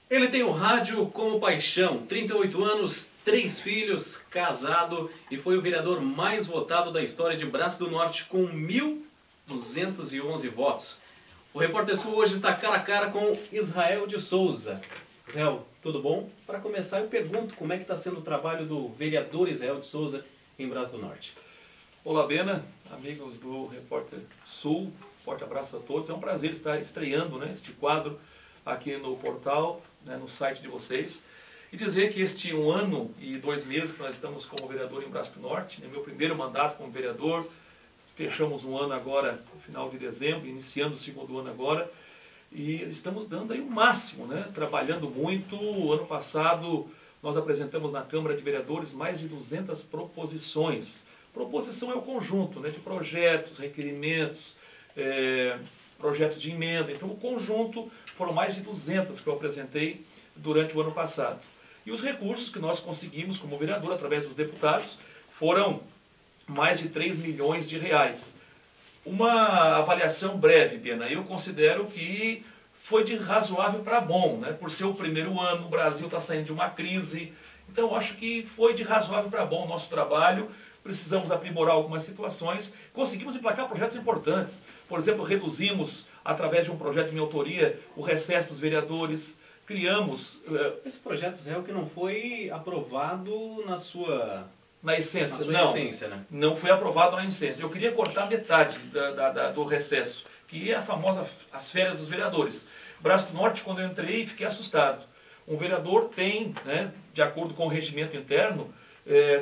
Ele tem o rádio como paixão, 38 anos, 3 filhos, casado e foi o vereador mais votado da história de Braço do Norte com 1.211 votos. O Repórter Sul hoje está cara a cara com Israel de Souza. Israel, tudo bom? Para começar eu pergunto como é que está sendo o trabalho do vereador Israel de Souza em Braço do Norte. Olá, Bena, amigos do Repórter Sul, forte abraço a todos. É um prazer estar estreando este quadro aqui no portal, no site de vocês. E dizer que este 1 ano e 2 meses que nós estamos como vereador em Braço do Norte, meu primeiro mandato como vereador, fechamos um ano agora, no final de dezembro, iniciando o segundo ano agora, e estamos dando aí o máximo, trabalhando muito. O ano passado nós apresentamos na Câmara de Vereadores mais de 200 proposições. Proposição é o conjunto de projetos, requerimentos, projetos de emenda. Então o conjunto foram mais de 200 que eu apresentei durante o ano passado. E os recursos que nós conseguimos como vereador, através dos deputados, foram mais de 3 milhões de reais. Uma avaliação breve, Bena, eu considero que foi de razoável para bom, por ser o primeiro ano, o Brasil está saindo de uma crise, então eu acho que foi de razoável para bom o nosso trabalho. Precisamos aprimorar algumas situações, conseguimos emplacar projetos importantes. Por exemplo, reduzimos, através de um projeto de minha autoria, o recesso dos vereadores, criamos... Esse projeto, Israel, que não foi aprovado na sua... Na essência, na sua não. Essência, Não foi aprovado na essência. Eu queria cortar metade do recesso, que é a famosa as férias dos vereadores. Braço do Norte, quando eu entrei, fiquei assustado. Um vereador tem, de acordo com o regimento interno,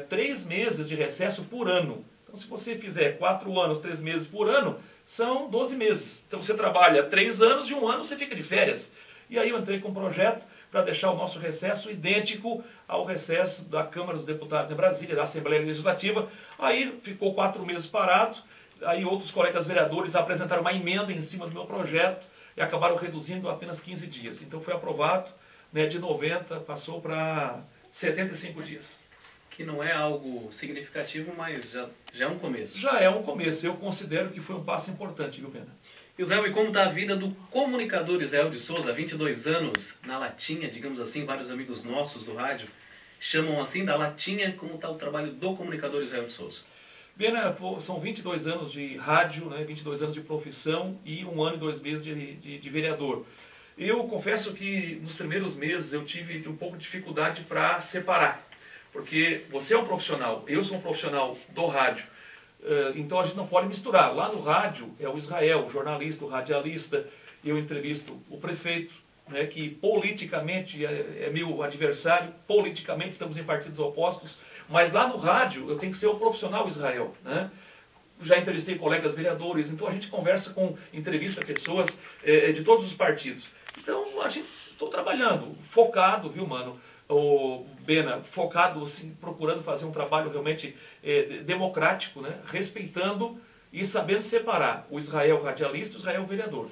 3 meses de recesso por ano. Então, se você fizer 4 anos, 3 meses por ano, são 12 meses. Então, você trabalha 3 anos e 1 ano você fica de férias. E aí eu entrei com um projeto para deixar o nosso recesso idêntico ao recesso da Câmara dos Deputados em Brasília, da Assembleia Legislativa. Aí ficou 4 meses parado. Aí outros colegas vereadores apresentaram uma emenda em cima do meu projeto e acabaram reduzindo apenas 15 dias. Então, foi aprovado, de 90 passou para 75 dias. Que não é algo significativo, mas já é um começo. Já é um começo. Eu considero que foi um passo importante, viu, Pena? Israel, e como está a vida do comunicador Israel de Souza, há 22 anos, na latinha, digamos assim, vários amigos nossos do rádio chamam assim, da latinha, como está o trabalho do comunicador Israel de Souza? Pena, são 22 anos de rádio, 22 anos de profissão e 1 ano e 2 meses de vereador. Eu confesso que nos primeiros meses eu tive um pouco de dificuldade para separar. Porque você é um profissional, eu sou um profissional do rádio, então a gente não pode misturar. Lá no rádio é o Israel, o jornalista, o radialista, eu entrevisto o prefeito, que politicamente é meu adversário, politicamente estamos em partidos opostos, mas lá no rádio eu tenho que ser o profissional Israel. Já entrevistei colegas vereadores, então a gente conversa entrevista pessoas de todos os partidos. Então a gente estou trabalhando, focado, viu, mano? O Bena, focado, assim, procurando fazer um trabalho realmente democrático, respeitando e sabendo separar o Israel radialista e o Israel vereador.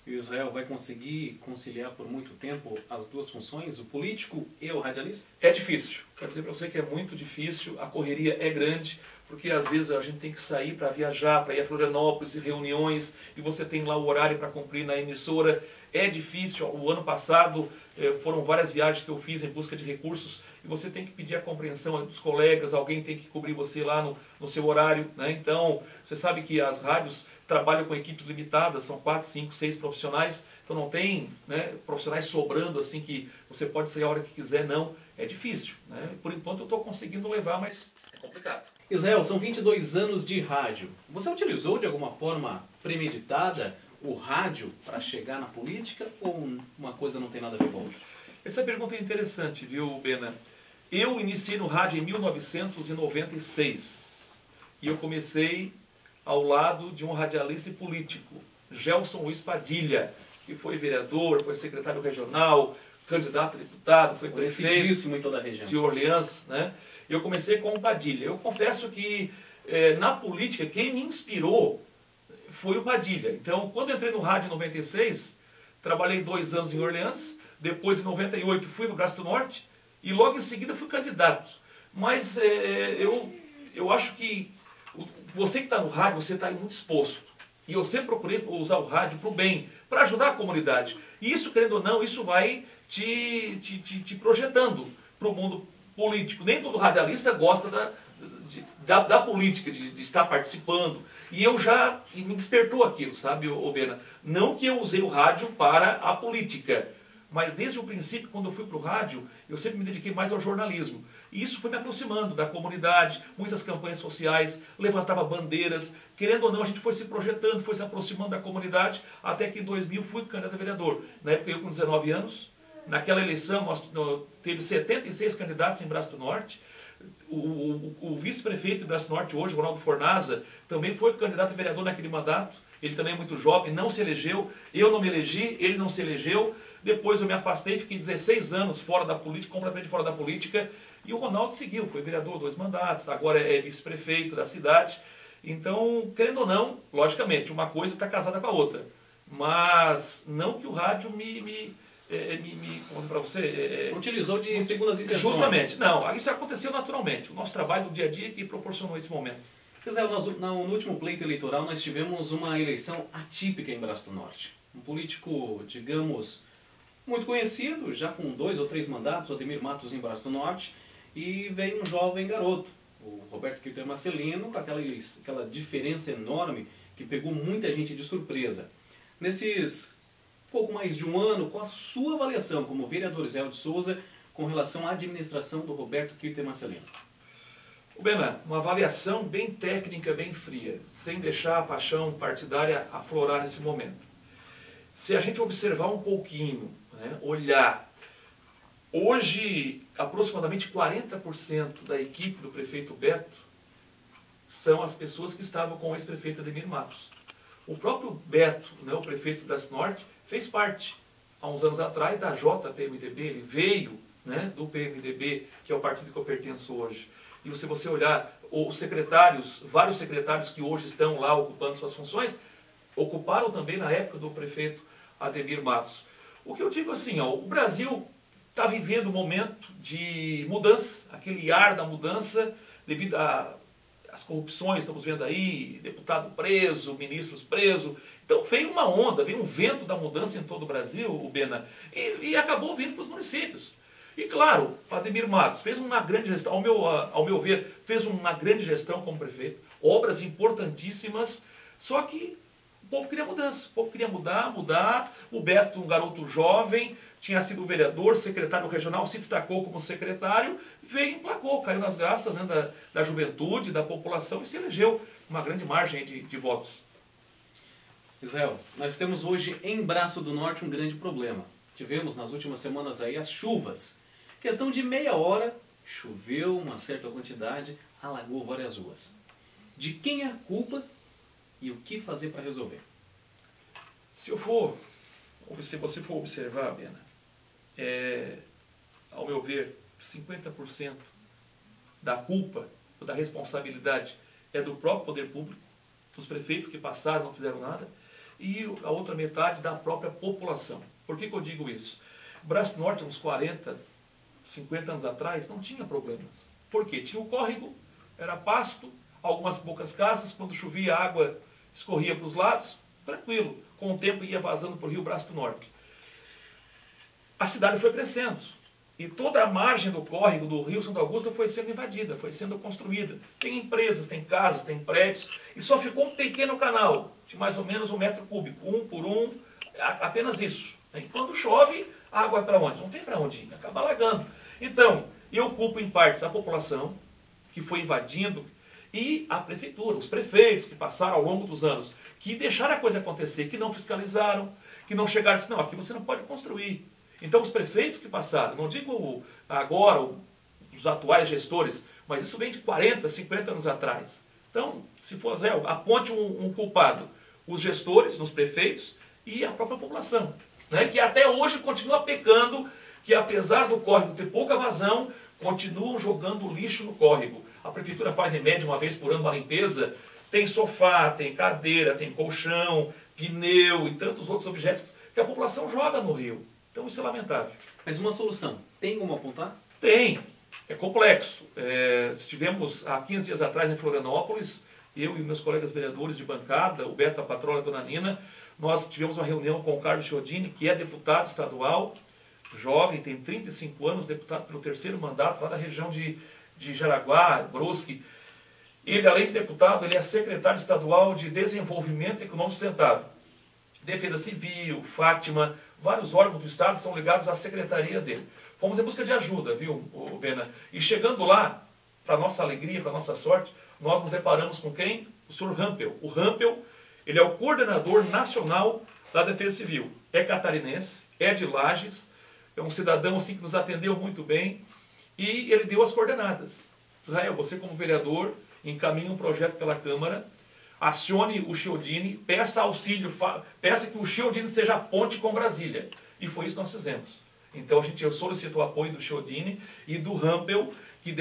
E o Israel vai conseguir conciliar por muito tempo as duas funções, o político e o radialista? É difícil. Quer dizer para você que é muito difícil, a correria é grande, porque às vezes a gente tem que sair para viajar, para ir a Florianópolis, e reuniões, e você tem lá o horário para cumprir na emissora. É difícil. O ano passado foram várias viagens que eu fiz em busca de recursos, e você tem que pedir a compreensão dos colegas, alguém tem que cobrir você lá no seu horário. Então, você sabe que as rádios trabalham com equipes limitadas, são 4, 5, 6 profissionais, então não tem profissionais sobrando assim que você pode sair a hora que quiser, não. É difícil. Por enquanto eu estou conseguindo levar, mas é complicado. Israel, são 22 anos de rádio. Você utilizou de alguma forma premeditada o rádio para chegar na política ou uma coisa não tem nada a ver com a outra? Essa pergunta é interessante, viu, Bena? Eu iniciei no rádio em 1996 e eu comecei ao lado de um radialista e político, Gelson Luiz Padilha, que foi vereador, foi secretário regional, candidato a deputado, foi prefeito em toda a região de Orleans. Eu comecei com o Padilha. Eu confesso que na política quem me inspirou foi o Padilha. Então, quando eu entrei no rádio em 96, trabalhei 2 anos em Orleans, depois em 98 fui para o Braço do Norte e logo em seguida fui candidato. Mas eu acho que você que está no rádio, você está muito exposto. E eu sempre procurei usar o rádio para o bem, para ajudar a comunidade. E isso, querendo ou não, isso vai te projetando para o mundo político. Nem todo radialista gosta da política, de estar participando. E me despertou aquilo, sabe, Bena? Não que eu usei o rádio para a política, mas desde o princípio, quando eu fui para o rádio, eu sempre me dediquei mais ao jornalismo. E isso foi me aproximando da comunidade, muitas campanhas sociais, levantava bandeiras. Querendo ou não, a gente foi se projetando, foi se aproximando da comunidade, até que em 2000 fui candidato a vereador. Na época eu com 19 anos, naquela eleição teve 76 candidatos em Braço do Norte. O vice-prefeito de Braço do Norte hoje, Ronaldo Fornaza, também foi candidato a vereador naquele mandato. Ele também é muito jovem, não se elegeu. Eu não me elegi, ele não se elegeu. Depois eu me afastei, fiquei 16 anos fora da política, completamente fora da política. E o Ronaldo seguiu, foi vereador 2 mandatos, agora é vice-prefeito da cidade. Então, querendo ou não, logicamente, uma coisa está casada com a outra. Mas não que o rádio como para você... Utilizou de segundas intenções. Justamente. Não, isso aconteceu naturalmente. O nosso trabalho do dia a dia que proporcionou esse momento. Pois é, no último pleito eleitoral nós tivemos uma eleição atípica em Braço do Norte. Um político, digamos, muito conhecido, já com 2 ou 3 mandatos, o Ademir Matos em Braço do Norte, e veio um jovem garoto, o Roberto Kirter Marcelino, com aquela diferença enorme que pegou muita gente de surpresa. Nesses pouco mais de um ano, com a sua avaliação como vereador Israel de Souza com relação à administração do Roberto Kirter Marcelino? Bena, uma avaliação bem técnica, bem fria, sem deixar a paixão partidária aflorar nesse momento. Se a gente observar um pouquinho, né, olhar, hoje aproximadamente 40% da equipe do prefeito Beto são as pessoas que estavam com o ex-prefeito Ademir Matos. O próprio Beto, né, o prefeito do Braço Norte, fez parte, há uns anos atrás, da JPMDB, ele veio, né, do PMDB, que é o partido que eu pertenço hoje. E se você olhar os secretários, vários secretários que hoje estão lá ocupando suas funções, ocuparam também na época do prefeito Ademir Matos. O que eu digo assim, ó, o Brasil está vivendo um momento de mudança, aquele ar da mudança devido às corrupções, estamos vendo aí, deputado preso, ministros presos. Então veio uma onda, veio um vento da mudança em todo o Brasil, o Bena, e acabou vindo para os municípios. E claro, o Ademir Matos fez uma grande gestão, ao meu ver, fez uma grande gestão como prefeito, obras importantíssimas, só que o povo queria mudança, o povo queria mudar. O Beto, um garoto jovem, tinha sido vereador, secretário regional, se destacou como secretário, veio, emplacou, caiu nas graças, né, da juventude, da população e se elegeu uma grande margem de votos. Israel, nós temos hoje em Braço do Norte um grande problema. Tivemos nas últimas semanas aí as chuvas. Questão de meia hora, choveu uma certa quantidade, alagou várias ruas. De quem é a culpa e o que fazer para resolver? Se você for observar, Bena, ao meu ver, 50% da culpa, da responsabilidade é do próprio poder público, dos prefeitos que passaram não fizeram nada, e a outra metade da própria população. Por que eu digo isso? Braço do Norte, uns 40, 50 anos atrás, não tinha problemas. Por quê? Tinha o córrego, era pasto, algumas poucas casas, quando chovia a água escorria para os lados, tranquilo. Com o tempo ia vazando para o rio Braço do Norte. A cidade foi crescendo. E toda a margem do córrego do rio Santo Augusto foi sendo invadida, foi sendo construída. Tem empresas, tem casas, tem prédios, e só ficou um pequeno canal, de mais ou menos 1 metro cúbico, 1 por 1, apenas isso. E quando chove, a água vai para onde? Não tem para onde ir, acaba alagando. Então, eu culpo em partes a população, que foi invadindo, e a prefeitura, os prefeitos que passaram ao longo dos anos, que deixaram a coisa acontecer, que não fiscalizaram, que não chegaram e disseram, não, aqui você não pode construir. Então os prefeitos que passaram, não digo agora os atuais gestores, mas isso vem de 40, 50 anos atrás. Então, se for Zé, aponte um culpado, os gestores, nos prefeitos e a própria população, né, que até hoje continua pecando, que apesar do córrego ter pouca vazão, continuam jogando lixo no córrego. A prefeitura faz em média 1 vez por ano uma limpeza, tem sofá, tem cadeira, tem colchão, pneu e tantos outros objetos que a população joga no rio. Então isso é lamentável. Mas uma solução, tem como apontar? Tem, é complexo. Estivemos há 15 dias atrás em Florianópolis eu e meus colegas vereadores de bancada, o Beto, a patroa, a dona Nina, nós tivemos uma reunião com o Carlos Chiodini, que é deputado estadual, jovem, tem 35 anos, deputado pelo 3º mandato, lá da região de Jaraguá, Brusque. Ele, além de deputado, ele é secretário estadual de Desenvolvimento Econômico Sustentável. Defesa Civil, Fátima, vários órgãos do Estado são ligados à secretaria dele. Fomos em busca de ajuda, viu, Bena? E chegando lá, para nossa alegria, para nossa sorte, nós nos deparamos com quem? O senhor Rampel. O Rampel, ele é o coordenador nacional da Defesa Civil. É catarinense, é de Lages, é um cidadão assim, que nos atendeu muito bem e ele deu as coordenadas. Israel, você como vereador, encaminhe um projeto pela Câmara, acione o Chiodini, peça auxílio, peça que o Chiodini seja a ponte com Brasília. E foi isso que nós fizemos. Então eu solicito o apoio do Chiodini e do Rampel, que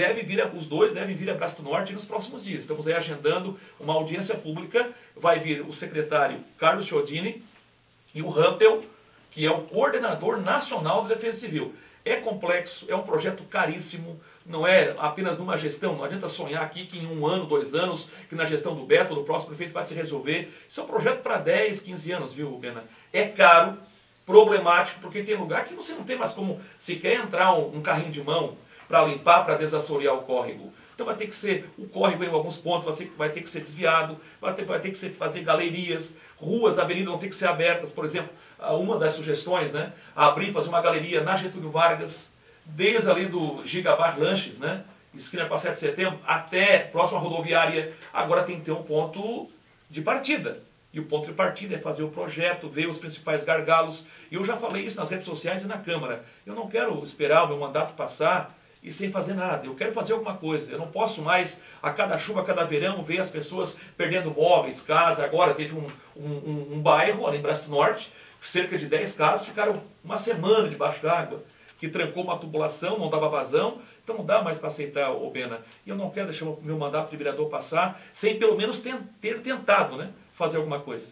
os dois devem vir a Braço do Norte nos próximos dias. Estamos aí agendando uma audiência pública, vai vir o secretário Carlos Chiodini e o Rampel, que é o coordenador nacional da Defesa Civil. É complexo, é um projeto caríssimo, não é apenas numa gestão, não adianta sonhar aqui que em 1 ano, 2 anos, que na gestão do Beto, do próximo prefeito, vai se resolver. Isso é um projeto para 10, 15 anos, viu, Bena? É caro, problemático, porque tem lugar que você não tem mais como sequer entrar um carrinho de mão para limpar, para desassorear o córrego. Então vai ter que ser, o córrego em alguns pontos vai ter que ser desviado, vai ter que fazer galerias, ruas, avenidas vão ter que ser abertas. Por exemplo, uma das sugestões, né, fazer uma galeria na Getúlio Vargas, desde ali do Gigabar Lanches, né, esquina com a 7 de setembro, até próxima rodoviária. Agora tem que ter um ponto de partida. E o ponto de partida é fazer o projeto, ver os principais gargalos. E eu já falei isso nas redes sociais e na Câmara. Eu não quero esperar o meu mandato passar e sem fazer nada. Eu quero fazer alguma coisa. Eu não posso mais, a cada chuva, a cada verão, ver as pessoas perdendo móveis, casa. Agora teve um bairro, ali em Braço do Norte, cerca de 10 casas ficaram uma semana debaixo d'água, que trancou uma tubulação, não dava vazão. Então não dá mais para aceitar, Bena. E eu não quero deixar o meu mandato de vereador passar sem pelo menos ter tentado, né, fazer alguma coisa.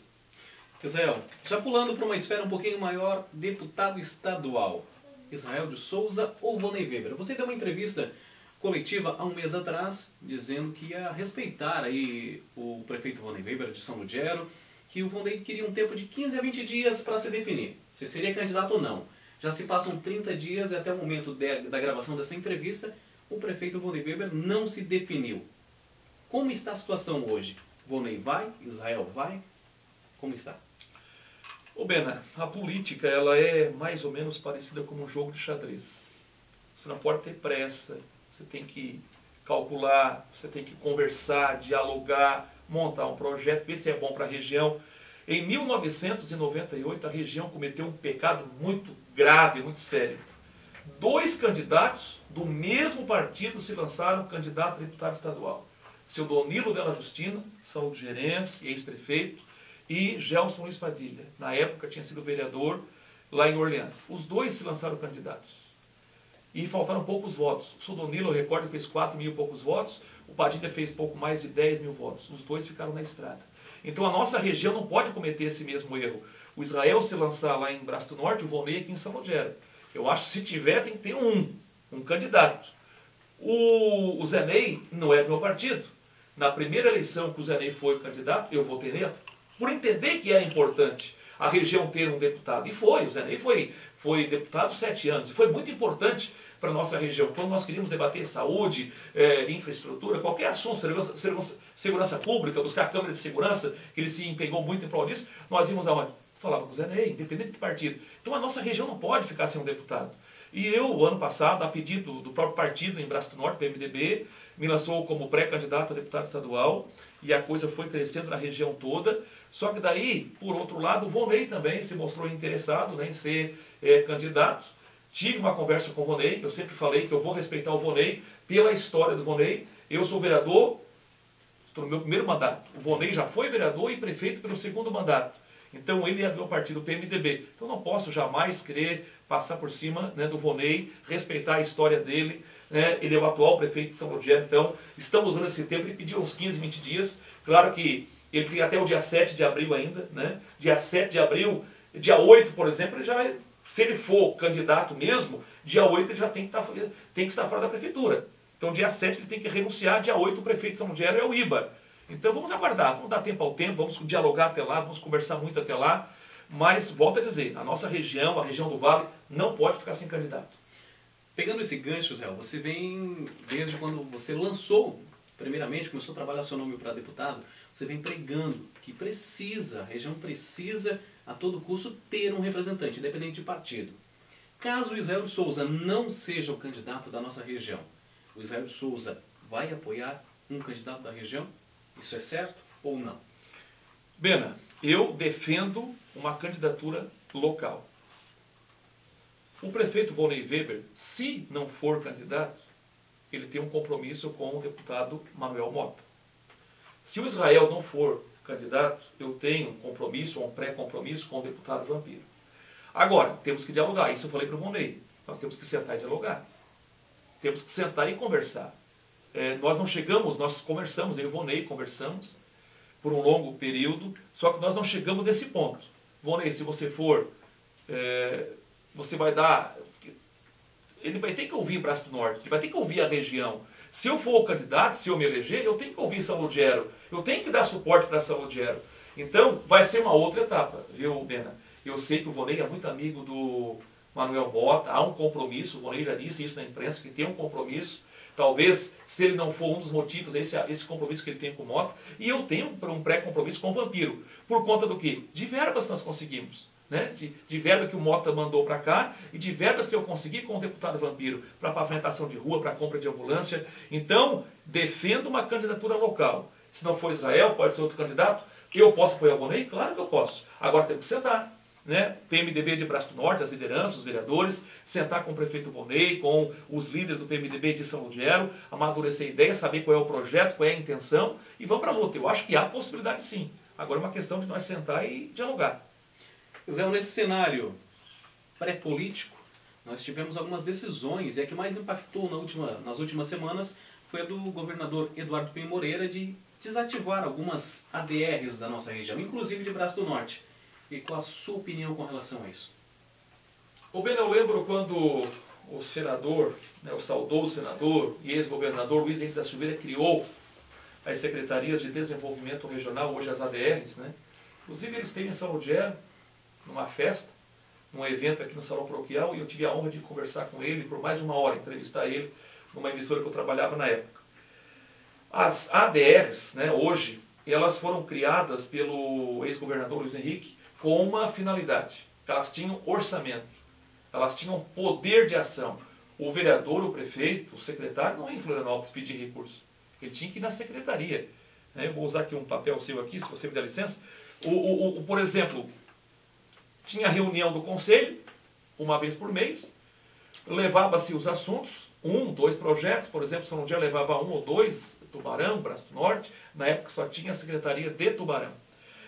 Israel, já pulando para uma esfera um pouquinho maior, deputado estadual, Israel de Souza ou Vonei Weber? Você deu uma entrevista coletiva há um mês atrás, dizendo que ia respeitar aí o prefeito Vonei Weber de São Lugero, que o Vonei queria um tempo de 15 a 20 dias para se definir, se seria candidato ou não. Já se passam 30 dias e até o momento da gravação dessa entrevista, o prefeito Vonei Weber não se definiu. Como está a situação hoje? Vonei vai? Israel vai? Como está? Bena, a política ela é mais ou menos parecida com um jogo de xadrez. Você não pode ter pressa, você tem que calcular, você tem que conversar, dialogar, montar um projeto, ver se é bom para a região. Em 1998, a região cometeu um pecado muito grave, muito sério. 2 candidatos do mesmo partido se lançaram candidato a deputado estadual. Seu Donilo Della Justina, saúde-gerense, ex-prefeito, e Gelson Luiz Padilha. Na época tinha sido vereador lá em Orleans. Os dois se lançaram candidatos. E faltaram poucos votos. O seu Donilo, eu recordo, fez 4 mil e poucos votos. O Padilha fez pouco mais de 10 mil votos. Os dois ficaram na estrada. Então a nossa região não pode cometer esse mesmo erro. O Israel se lançar lá em Braço do Norte, o Vonei aqui em São Lugero. Eu acho que se tiver, tem que ter um candidato. O Zé Ney não é do meu partido. Na primeira eleição que o Zé Ney foi candidato, eu votei nele, por entender que era importante a região ter um deputado. E foi, o Zé Ney foi deputado 7 anos. E foi muito importante para a nossa região. Quando nós queríamos debater saúde, infraestrutura, qualquer assunto, segurança pública, buscar a Câmara de Segurança, que ele se empenhou muito em prol disso, nós íamos aonde? Falava com o Zé Ney, independente do partido. Então a nossa região não pode ficar sem um deputado. E eu, ano passado, a pedido do próprio partido em Braço do Norte, PMDB, me lançou como pré-candidato a deputado estadual, e a coisa foi crescendo na região toda. Só que daí, por outro lado, o Vonei também se mostrou interessado, né, em ser candidato. Tive uma conversa com o Vonei, eu sempre falei que eu vou respeitar o Vonei pela história do Vonei. Eu sou vereador, estou no meu primeiro mandato. O Vonei já foi vereador e prefeito pelo 2º mandato. Então ele é do meu partido, PMDB. Então não posso jamais querer passar por cima, né, do Vonei, respeitar a história dele. Né? Ele é o atual prefeito de São Lugero, então estamos usando esse tempo. Ele pediu uns 15, 20 dias. Claro que ele tem até o dia 7 de abril ainda. Né? Dia 7 de abril, dia 8, por exemplo, ele já vai, se ele for candidato mesmo, dia 8 ele já tem que estar fora da prefeitura. Então dia 7 ele tem que renunciar, dia 8 o prefeito de São Lugero é o Iba. Então vamos aguardar, vamos dar tempo ao tempo, vamos dialogar até lá, vamos conversar muito até lá, mas volto a dizer, a nossa região, a região do Vale, não pode ficar sem candidato. Pegando esse gancho, Zé, você vem, desde quando você lançou, primeiramente, começou a trabalhar seu nome para deputado, você vem pregando que precisa, a região precisa, a todo custo, ter um representante, independente de partido. Caso o Israel de Souza não seja o candidato da nossa região, o Israel de Souza vai apoiar um candidato da região? Isso é certo ou não? Bena, eu defendo uma candidatura local. O prefeito Volney Weber, se não for candidato, ele tem um compromisso com o deputado Manuel Mota. Se o Israel não for candidato, eu tenho um compromisso ou um pré-compromisso com o deputado Vampiro. Agora, temos que dialogar. Isso eu falei para o Volney. Nós temos que sentar e dialogar. Temos que sentar e conversar. Nós não chegamos, nós conversamos, eu e o Volney conversamos por um longo período, só que nós não chegamos nesse ponto. Volney, se você for, você vai dar... Ele vai ter que ouvir Braço do Norte, ele vai ter que ouvir a região. Se eu for o candidato, se eu me eleger, eu tenho que ouvir São Ludgero, eu tenho que dar suporte para São Ludgero. Então, vai ser uma outra etapa, viu, Bena? Eu sei que o Volney é muito amigo do Manuel Mota, há um compromisso, o Volney já disse isso na imprensa, que tem um compromisso. Talvez, se ele não for um dos motivos, esse compromisso que ele tem com o Mota. E eu tenho um pré-compromisso com o Vampiro. Por conta do quê? De verbas que nós conseguimos. Né? De verba que o Mota mandou para cá e de verbas que eu consegui com o deputado Vampiro para pavimentação de rua, para compra de ambulância. Então, defendo uma candidatura local. Se não for Israel, pode ser outro candidato. Eu posso apoiar o Volney? Claro que eu posso. Agora temos que sentar. Né? PMDB de Braço do Norte, as lideranças, os vereadores, sentar com o prefeito Volney, com os líderes do PMDB de São Ludgero, amadurecer a ideia, saber qual é o projeto, qual é a intenção e vamos para a luta. Eu acho que há possibilidade sim. Agora é uma questão de nós sentar e dialogar. Zé, nesse cenário pré-político, nós tivemos algumas decisões, e a que mais impactou nas últimas semanas foi a do governador Eduardo Pinho Moreira de desativar algumas ADRs da nossa região, inclusive de Braço do Norte. E qual a sua opinião com relação a isso? Bem, eu lembro quando o senador, o saudoso senador e ex-governador Luiz Henrique da Silveira criou as Secretarias de Desenvolvimento Regional, hoje as ADRs, né? Inclusive eles têm em São Ludgero, numa festa, num evento aqui no Salão Paroquial, e eu tive a honra de conversar com ele por mais de uma hora, entrevistar ele numa emissora que eu trabalhava na época. As ADRs, né, hoje, elas foram criadas pelo ex-governador Luiz Henrique com uma finalidade. Elas tinham orçamento, elas tinham poder de ação. O vereador, o prefeito, o secretário não ia em Florianópolis pedir recurso. Ele tinha que ir na secretaria. Eu vou usar aqui um papel seu aqui, se você me der licença. Por exemplo, tinha reunião do conselho, uma vez por mês, levava-se os assuntos, 1, 2 projetos, por exemplo, São Ludgero levava 1 ou 2, Tubarão, Braço do Norte, na época só tinha a Secretaria de Tubarão.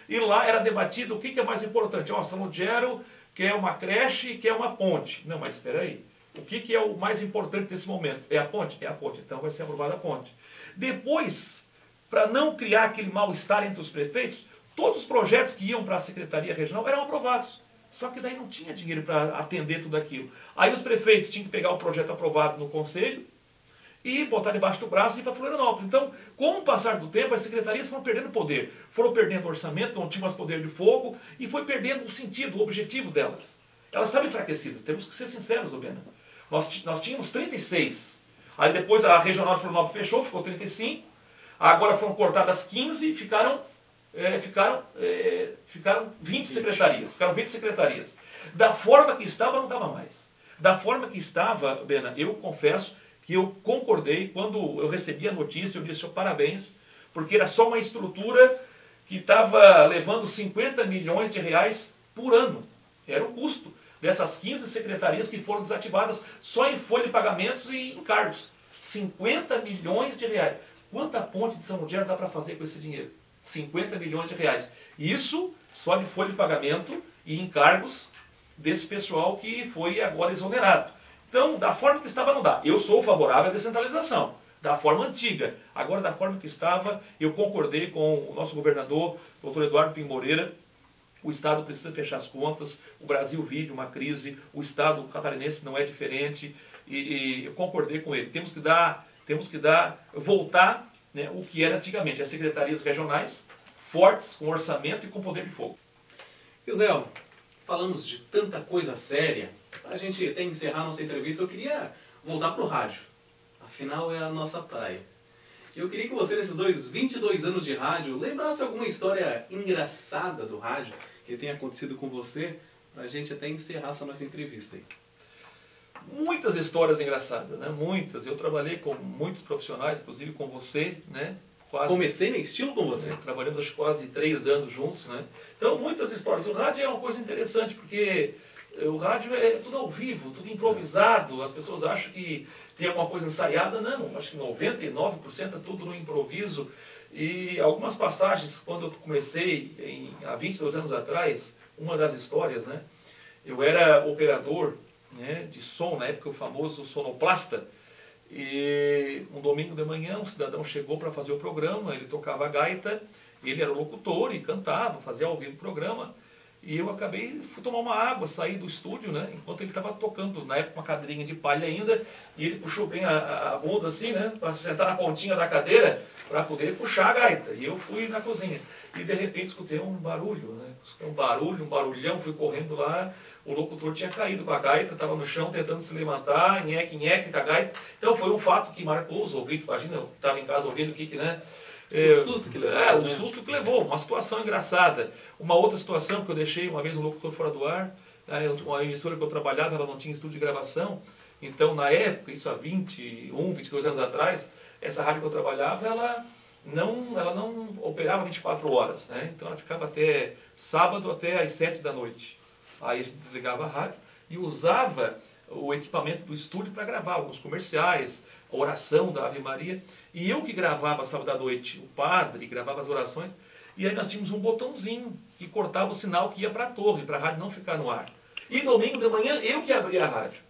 E lá era debatido o que é mais importante. São Ludgero quer uma creche e quer uma ponte. Não, mas espera aí. O que é o mais importante nesse momento? É a ponte? É a ponte. Então vai ser aprovada a ponte. Depois, para não criar aquele mal-estar entre os prefeitos, todos os projetos que iam para a Secretaria Regional eram aprovados. Só que daí não tinha dinheiro para atender tudo aquilo. Aí os prefeitos tinham que pegar o projeto aprovado no conselho e botar debaixo do braço e ir para Florianópolis. Então, com o passar do tempo, as secretarias foram perdendo poder. Foram perdendo orçamento, não tinham mais poder de fogo e foi perdendo o sentido, o objetivo delas. Elas estavam enfraquecidas, temos que ser sinceros, Bena. Nós tínhamos 36. Aí depois a regional de Florianópolis fechou, ficou 35. Agora foram cortadas 15 e ficaram 20 secretarias. Ficaram 20 secretarias. Da forma que estava, não estava mais. Da forma que estava, Bena, eu confesso que eu concordei, quando eu recebi a notícia, eu disse, parabéns, porque era só uma estrutura que estava levando 50 milhões de reais por ano. Era o custo dessas 15 secretarias que foram desativadas só em folha de pagamentos e encargos. 50 milhões de reais. Quanta ponte de São Ludgero dá para fazer com esse dinheiro? 50 milhões de reais. Isso só de folha de pagamento e encargos desse pessoal que foi agora exonerado. Então, da forma que estava, não dá. Eu sou favorável à descentralização, da forma antiga. Agora, da forma que estava, eu concordei com o nosso governador, doutor Eduardo Pinho Moreira. O Estado precisa fechar as contas, o Brasil vive uma crise, o Estado catarinense não é diferente, e eu concordei com ele. Temos que voltar né, o que era antigamente as secretarias regionais, fortes, com orçamento e com poder de fogo. Gisel, falamos de tanta coisa séria. Para a gente até encerrar nossa entrevista, eu queria voltar para o rádio. Afinal, é a nossa praia. Eu queria que você, nesses 22 anos de rádio, lembrasse alguma história engraçada do rádio que tenha acontecido com você, para a gente até encerrar essa nossa entrevista aí. Muitas histórias engraçadas, né? Muitas. Eu trabalhei com muitos profissionais, inclusive com você, né? Comecei no estilo com você. Trabalhamos quase 3 anos juntos, né? Então, muitas histórias. O rádio é uma coisa interessante, porque o rádio é tudo ao vivo, tudo improvisado. As pessoas acham que tem alguma coisa ensaiada. Não, acho que 99% é tudo no improviso. E algumas passagens, quando eu comecei, há 22 anos atrás, uma das histórias, né? Eu era operador, né, de som, na época o famoso sonoplasta. E um domingo de manhã um cidadão chegou para fazer o programa, ele tocava gaita, ele era locutor e cantava, fazia ao vivo o programa. E eu fui tomar uma água, saí do estúdio, né, enquanto ele estava tocando, na época uma cadeirinha de palha ainda, e ele puxou bem a bunda assim, né, para sentar na pontinha da cadeira, para poder puxar a gaita. E eu fui na cozinha. E de repente escutei um barulho, né, escutei um barulhão, fui correndo lá. O locutor tinha caído com a gaita, estava no chão tentando se levantar, nheque com a gaita. Então foi um fato que marcou os ouvidos. Imagina, eu estava em casa ouvindo né? O susto que levou. O susto que levou, uma situação engraçada. Uma outra situação que eu deixei uma vez um locutor fora do ar, uma emissora que eu trabalhava, ela não tinha estúdio de gravação. Então, na época, isso há 22 anos atrás, essa rádio que eu trabalhava, ela não operava 24 horas. Né? Então ela ficava até sábado, até às 7 da noite. Aí a gente desligava a rádio e usava o equipamento do estúdio para gravar alguns comerciais, a oração da Ave Maria. E eu que gravava sábado à noite, o padre gravava as orações. E aí nós tínhamos um botãozinho que cortava o sinal que ia para a torre, para a rádio não ficar no ar. E domingo de manhã eu que abria a rádio.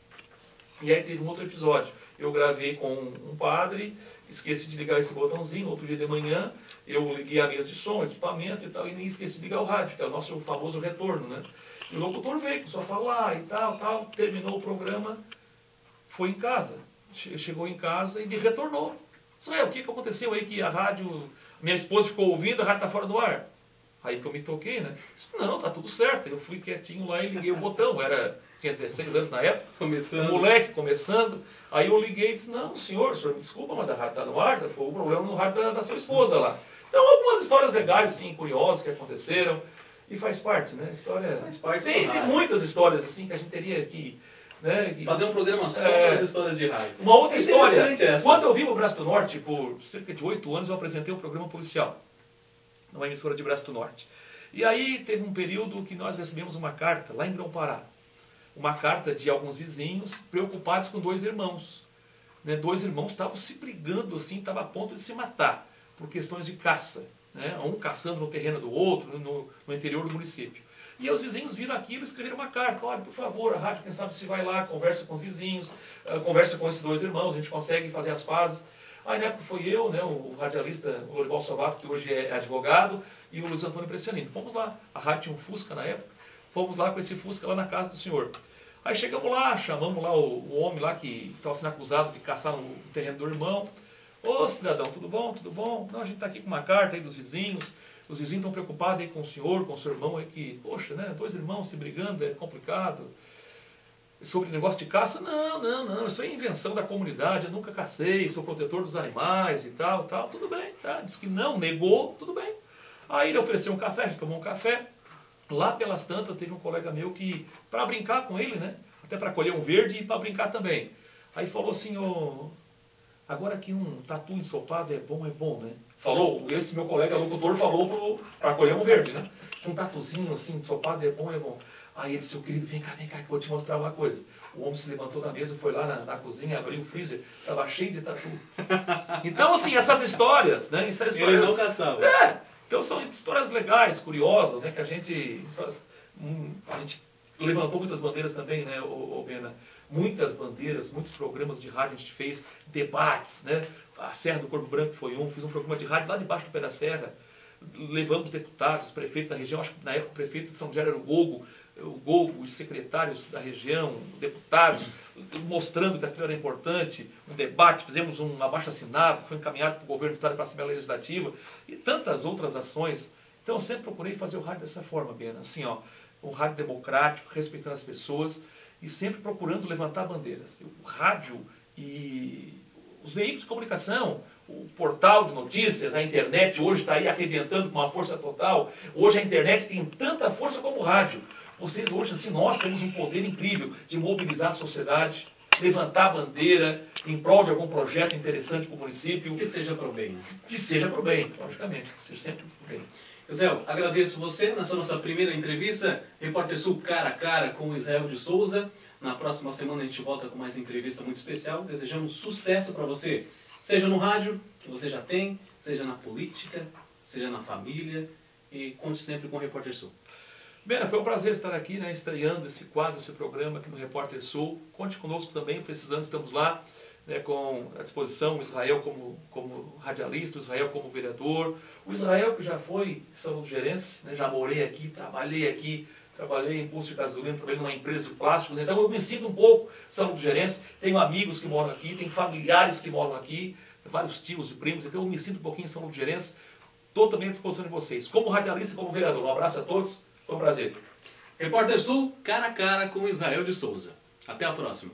E aí teve um outro episódio. Eu gravei com um padre, esqueci de ligar esse botãozinho. Outro dia de manhã eu liguei a mesa de som, equipamento e tal, e nem esqueci de ligar o rádio, que é o nosso famoso retorno, né? E o locutor veio, começou a falar e tal, terminou o programa, foi em casa. Chegou em casa e me retornou. Disse, o que aconteceu aí que a rádio, minha esposa ficou ouvindo, a rádio está fora do ar? Aí que eu me toquei, né? Disse, não, tá tudo certo. Eu fui quietinho lá e liguei o botão, tinha 16 anos na época, começando. Um moleque começando. Aí eu liguei e disse, não, senhor me desculpa, mas a rádio está no ar, foi o problema no rádio da sua esposa lá. Então algumas histórias legais, assim, curiosas que aconteceram. E faz parte, né? História. Faz parte. Tem muitas histórias assim que a gente teria que, né, fazer um programa só com as histórias de rádio. Uma outra história. Essa. Quando eu vim para o Braço do Norte, por cerca de 8 anos, eu apresentei um programa policial numa emissora de Braço do Norte. E aí teve um período que nós recebemos uma carta lá em Grão-Pará. Uma carta de alguns vizinhos preocupados com 2 irmãos. Né? 2 irmãos estavam se brigando assim, estavam a ponto de se matar por questões de caça. Né? Um caçando no terreno do outro, no interior do município. E os vizinhos viram aquilo e escreveram uma carta. Olha, por favor, a rádio, quem sabe se vai lá, conversa com os vizinhos, conversa com esses 2 irmãos, a gente consegue fazer as pazes. Aí na época foi eu, né, o radialista Lorival Sovato, que hoje é advogado, e o Luiz Antônio Brescianini. Fomos lá, a rádio tinha um Fusca na época, fomos lá com esse Fusca lá na casa do senhor. Aí chegamos lá, chamamos lá o homem lá que estava sendo acusado de caçar no terreno do irmão. Ô cidadão, tudo bom? Tudo bom? Não, a gente está aqui com uma carta aí dos vizinhos. Os vizinhos estão preocupados aí com o senhor, com o seu irmão aí, que, poxa, né, 2 irmãos se brigando, é complicado. Sobre negócio de caça, não, isso é invenção da comunidade, eu nunca cacei, sou protetor dos animais e tal, tudo bem, tá? Disse que não, negou, tudo bem. Aí ele ofereceu um café, a gente tomou um café. Lá pelas tantas teve um colega meu que, para brincar com ele, né, até para colher um verde e para brincar também. Aí falou assim, agora que um tatu ensopado é bom, né? Falou, esse meu colega locutor falou para colher um verde, né? Um tatuzinho assim, ensopado é bom. Aí ele disse, seu querido, vem cá, que eu vou te mostrar uma coisa. O homem se levantou da mesa, foi lá na cozinha, abriu o freezer, estava cheio de tatu. Então, assim, essas histórias, né? Essas histórias, ele não caçava. Então são histórias legais, curiosas, né? Que a gente levantou muitas bandeiras também, né, Bena? Muitas bandeiras, muitos programas de rádio a gente fez, debates, né? A Serra do Corvo Branco foi fiz um programa de rádio lá debaixo do pé da serra, levamos deputados, prefeitos da região, acho que na época o prefeito de São José era o Gogo, os secretários da região, deputados, mostrando que aquilo era importante, um debate, fizemos um abaixo-assinado, foi encaminhado para o governo do Estado e para a Assembleia Legislativa, e tantas outras ações. Então eu sempre procurei fazer o rádio dessa forma, Bena, assim, ó, um rádio democrático, respeitando as pessoas e sempre procurando levantar bandeiras. O rádio e os veículos de comunicação, o portal de notícias, a internet hoje está aí arrebentando com uma força total. Hoje a internet tem tanta força como o rádio. Vocês hoje, assim, nós temos um poder incrível de mobilizar a sociedade, levantar a bandeira em prol de algum projeto interessante para o município. Que seja para o bem. Que seja para o bem, logicamente, que seja sempre para o bem. Israel, agradeço você nessa nossa primeira entrevista, Repórter Sul cara a cara com o Israel de Souza. Na próxima semana a gente volta com mais entrevista muito especial. Desejamos sucesso para você, seja no rádio, que você já tem, seja na política, seja na família, e conte sempre com o Repórter Sul. Bena, foi um prazer estar aqui, né, estreando esse quadro, esse programa aqui no Repórter Sul. Conte conosco também, precisando, estamos lá, né, com à disposição, o Israel como radialista, o Israel como vereador, o Israel que já foi saúde-gerense, né, já morei aqui, trabalhei em posto de gasolina, trabalhei numa empresa de plásticos, então eu me sinto um pouco saúde-gerense, tenho amigos que moram aqui, tenho familiares que moram aqui, vários tios e primos, então eu me sinto um pouquinho saúde-gerense, estou também à disposição de vocês, como radialista e como vereador. Um abraço a todos, foi um prazer. Repórter Sul, cara a cara com Israel de Souza. Até a próxima.